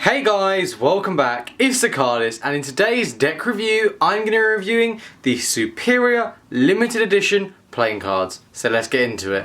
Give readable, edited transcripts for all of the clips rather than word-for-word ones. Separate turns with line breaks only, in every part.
Hey guys, welcome back, it's TheCardists, and in today's deck review I'm going to be reviewing the Superior Limited Edition playing cards. So let's get into it.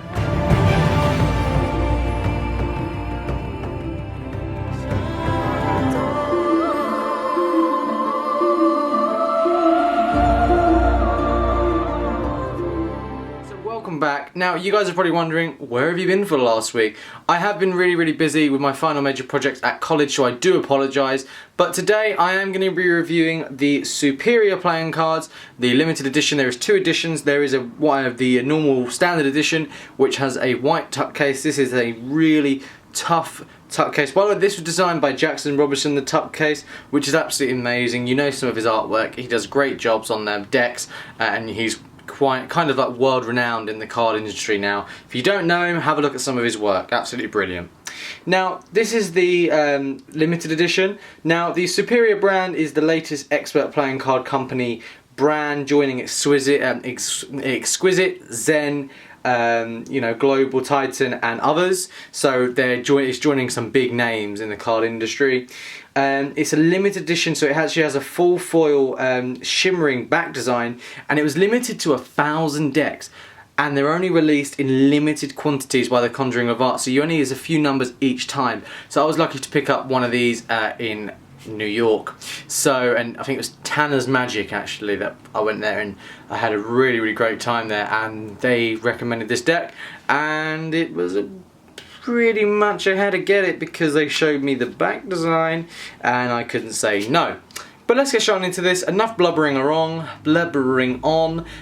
Welcome back. Now you guys are probably wondering, where have you been for the last week? I have been really busy with my final major projects at college, so I do apologise. But today I am going to be reviewing the Superior playing cards, the limited edition. There is two editions. There is one of the normal standard edition, which has a white tuck case. This is a really tough tuck case. By the way, this was designed by Robusto, the tuck case, which is absolutely amazing. You know some of his artwork. He does great jobs on their decks, and he's kind of like world renowned in the card industry now. If you don't know him, have a look at some of his work. Absolutely brilliant. Now this is the limited edition. Now the Superior brand is the latest expert playing card company brand, joining Exquisite, Zen, Global Titan and others. So it's joining some big names in the card industry. It's a limited edition, so it actually has a full foil shimmering back design, and it was limited to 1,000 decks, and they're only released in limited quantities by the Conjuring of Art, so you only use a few numbers each time. So I was lucky to pick up one of these in New York. And I think it was Tanner's Magic actually that I went there, and I had a really great time there, and they recommended this deck, and it was pretty much I had to get it because they showed me the back design and I couldn't say no. But let's get straight into this. Enough blubbering on,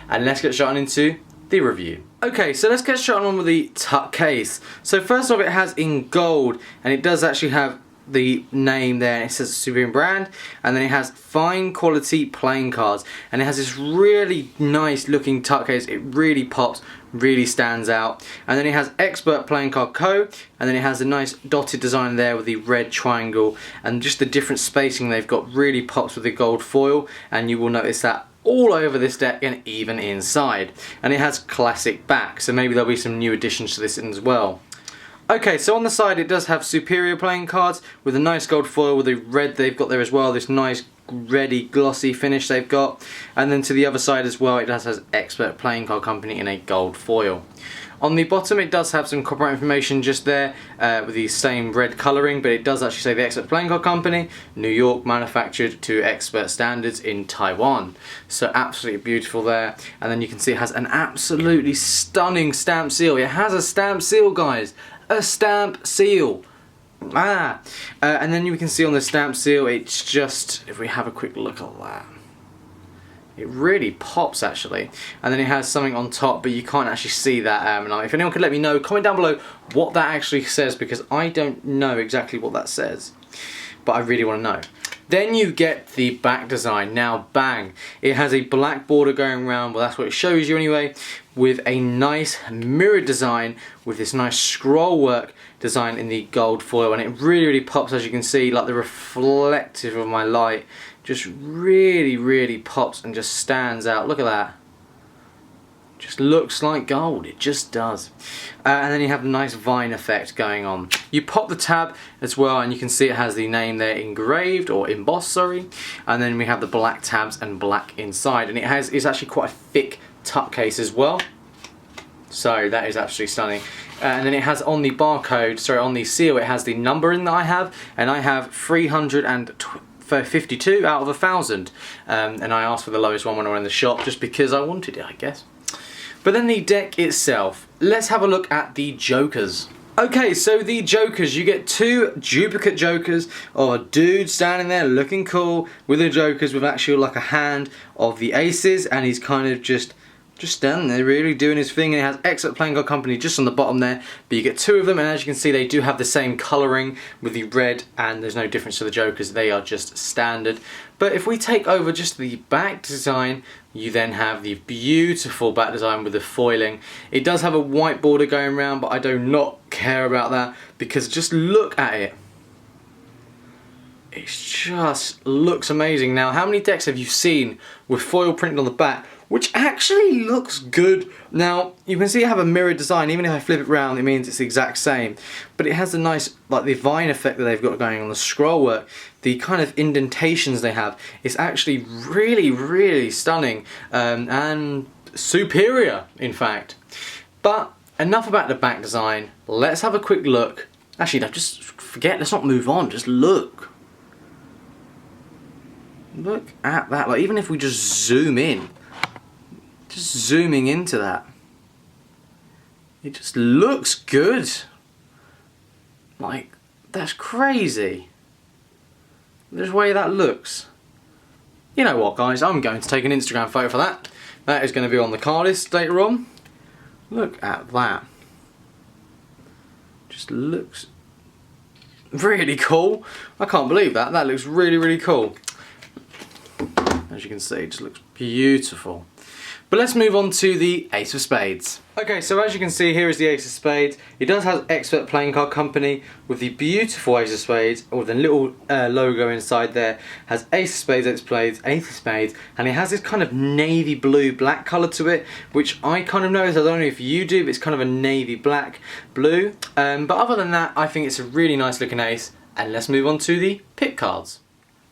and let's get straight into the review. Okay, so let's get straight on with the tuck case. So first off, it has in gold, and it does actually have the name there. It says Superior brand, and then it has fine quality playing cards, and it has this really nice looking tuck case. It really pops, really stands out. And then it has Expert Playing Card Co, and then it has a nice dotted design there with the red triangle, and just the different spacing they've got really pops with the gold foil, and you will notice that all over this deck and even inside. And it has classic back, so maybe there'll be some new additions to this as well. Okay, so on the side it does have Superior playing cards with a nice gold foil with the red they've got there as well, this nice reddy glossy finish they've got. And then to the other side as well, it does have Expert Playing Card Company in a gold foil. On the bottom it does have some copyright information just there with the same red colouring, but it does actually say the Expert Playing Card Company, New York, manufactured to expert standards in Taiwan. So absolutely beautiful there. And then you can see it has an absolutely stunning stamp seal. It has a stamp seal, guys. A stamp seal. And then you can see on the stamp seal, it's just, if we have a quick look at that, it really pops actually. And then it has something on top, but you can't actually see that. If anyone could let me know, comment down below what that actually says, because I don't know exactly what that says, but I really want to know. Then you get the back design. Now bang, it has a black border going around, well that's what it shows you anyway, with a nice mirrored design with this nice scroll work design in the gold foil, and it really pops, as you can see, like the reflective of my light just really pops and just stands out. Look at that. Just looks like gold, it just does. And then you have a nice vine effect going on. You pop the tab as well, and you can see it has the name there engraved, or embossed, sorry. And then we have the black tabs and black inside, and it's actually quite a thick tuck case as well. So that is absolutely stunning. And then it has on the barcode, sorry, on the seal, it has the number in that I have, and I have 352 out of 1,000. And I asked for the lowest one when I went in the shop, just because I wanted it, I guess. But then the deck itself, let's have a look at the Jokers. Okay, so the Jokers, you get two duplicate Jokers of a dude standing there looking cool with the Jokers, with actually like a hand of the aces, and he's kind of just standing there really doing his thing. And it has Expert Playing Card Company just on the bottom there, but you get two of them, and as you can see they do have the same colouring with the red, and there's no difference to the Jokers, they are just standard. But if we take over just the back design, you then have the beautiful back design with the foiling. It does have a white border going around, but I do not care about that, because just look at it. It just looks amazing. Now, how many decks have you seen with foil printed on the back which actually looks good. Now, you can see I have a mirror design. Even if I flip it around, it means it's the exact same. But it has the nice, like the vine effect that they've got going on, the scroll work, the kind of indentations they have. It's actually really, really stunning and superior, in fact. But enough about the back design. Let's have a quick look. Actually, no, just forget, let's not move on, just look. Look at that, like even if we just zoom in, just zooming into that, it just looks good. Like, that's crazy. There's the way that looks. You know what, guys, I'm going to take an Instagram photo for that. That is going to be on TheCardists later on. Look at that. Just looks really cool. I can't believe that. That looks really, really cool. As you can see, it just looks beautiful. But let's move on to the Ace of Spades. Okay, so as you can see, here is the Ace of Spades. It does have Expert Playing Card Company with the beautiful Ace of Spades, with a little logo inside there. Has Ace of Spades, Ace of Spades, Ace of Spades, and it has this kind of navy blue black colour to it, which I kind of noticed. I don't know if you do, but it's kind of a navy black blue. But other than that, I think it's a really nice looking ace. And let's move on to the pip cards.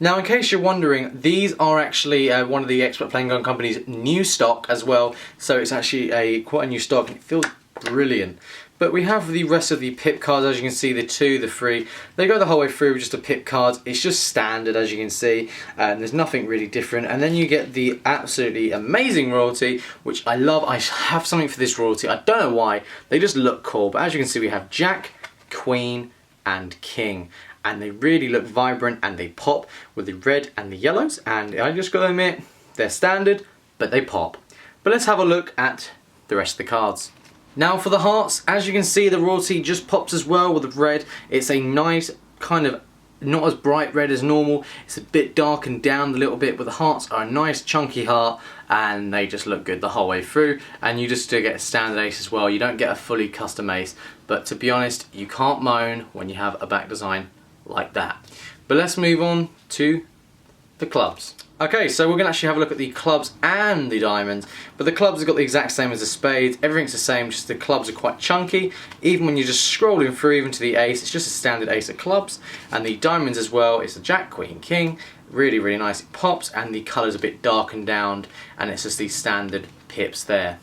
Now, in case you're wondering, these are actually one of the Expert Playing Card Company's new stock as well. So it's actually quite a new stock and it feels brilliant. But we have the rest of the pip cards, as you can see, the 2, the 3. They go the whole way through with just a pip card. It's just standard, as you can see, and there's nothing really different. And then you get the absolutely amazing royalty, which I love. I have something for this royalty. I don't know why. They just look cool. But as you can see, we have Jack, Queen, and King. And they really look vibrant and they pop with the red and the yellows, and I just gotta admit, they're standard, but they pop. But let's have a look at the rest of the cards. Now for the hearts, as you can see, the royalty just pops as well with the red. It's a nice kind of, not as bright red as normal, it's a bit darkened down a little bit, but the hearts are a nice chunky heart and they just look good the whole way through. And you just do get a standard ace as well, you don't get a fully custom ace, but to be honest, you can't moan when you have a back design like that. But let's move on to the clubs. Okay, so we're going to actually have a look at the clubs and the diamonds, but the clubs have got the exact same as the spades. Everything's the same, just the clubs are quite chunky. Even when you're just scrolling through even to the ace, it's just a standard ace of clubs. And the diamonds as well, it's the Jack, Queen, King. Really, really nice, it pops, and the colour's a bit darkened down, and it's just these standard pips there.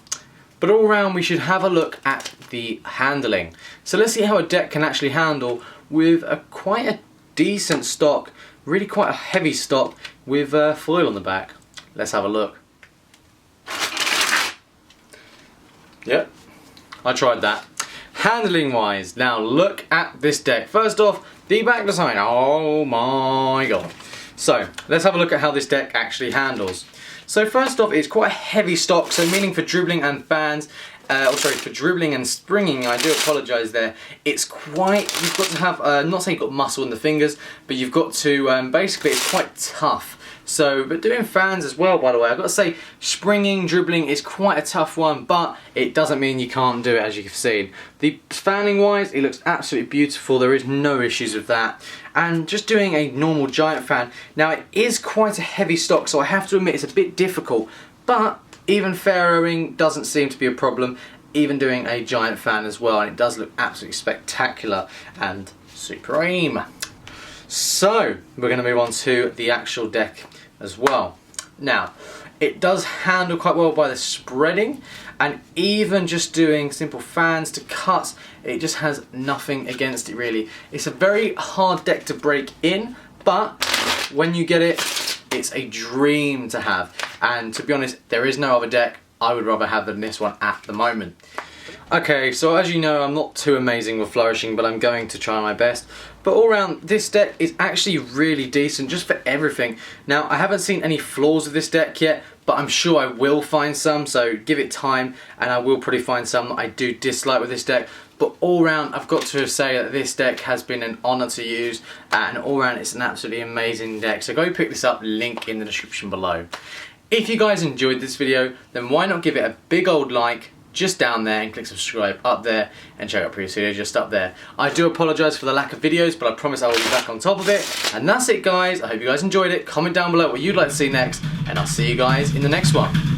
But all round, we should have a look at the handling. So let's see how a deck can actually handle with quite a decent stock, really quite a heavy stock with foil on the back. Let's have a look. Yep, I tried that. Handling wise, now look at this deck. First off, the back design, oh my god. So let's have a look at how this deck actually handles. So first off, it's quite a heavy stock, so meaning for dribbling and fans, for dribbling and springing, I do apologise there. It's quite, you've got to have, I'm not saying you've got muscle in the fingers, but you've got to, basically it's quite tough. So, but doing fans as well, by the way, I've got to say, springing, dribbling is quite a tough one, but it doesn't mean you can't do it, as you've seen. The fanning wise, it looks absolutely beautiful, there is no issues with that. And just doing a normal giant fan, now it is quite a heavy stock, so I have to admit it's a bit difficult, but even Pharaohing doesn't seem to be a problem, even doing a giant fan as well, and it does look absolutely spectacular and supreme. So, we're going to move on to the actual deck as well. Now, it does handle quite well by the spreading, and even just doing simple fans to cut, it just has nothing against it really. It's a very hard deck to break in, but when you get it, it's a dream to have. And to be honest, there is no other deck I would rather have than this one at the moment. Okay, so as you know, I'm not too amazing with flourishing, but I'm going to try my best. But all around, this deck is actually really decent, just for everything. Now, I haven't seen any flaws with this deck yet, but I'm sure I will find some, so give it time, and I will probably find some that I do dislike with this deck. But all round, I've got to say that this deck has been an honour to use, and all round, it's an absolutely amazing deck. So go pick this up, link in the description below. If you guys enjoyed this video, then why not give it a big old like, just down there, and click subscribe up there, and check out previous videos just up there. I do apologise for the lack of videos, but I promise I will be back on top of it. And that's it, guys. I hope you guys enjoyed it. Comment down below what you'd like to see next, and I'll see you guys in the next one.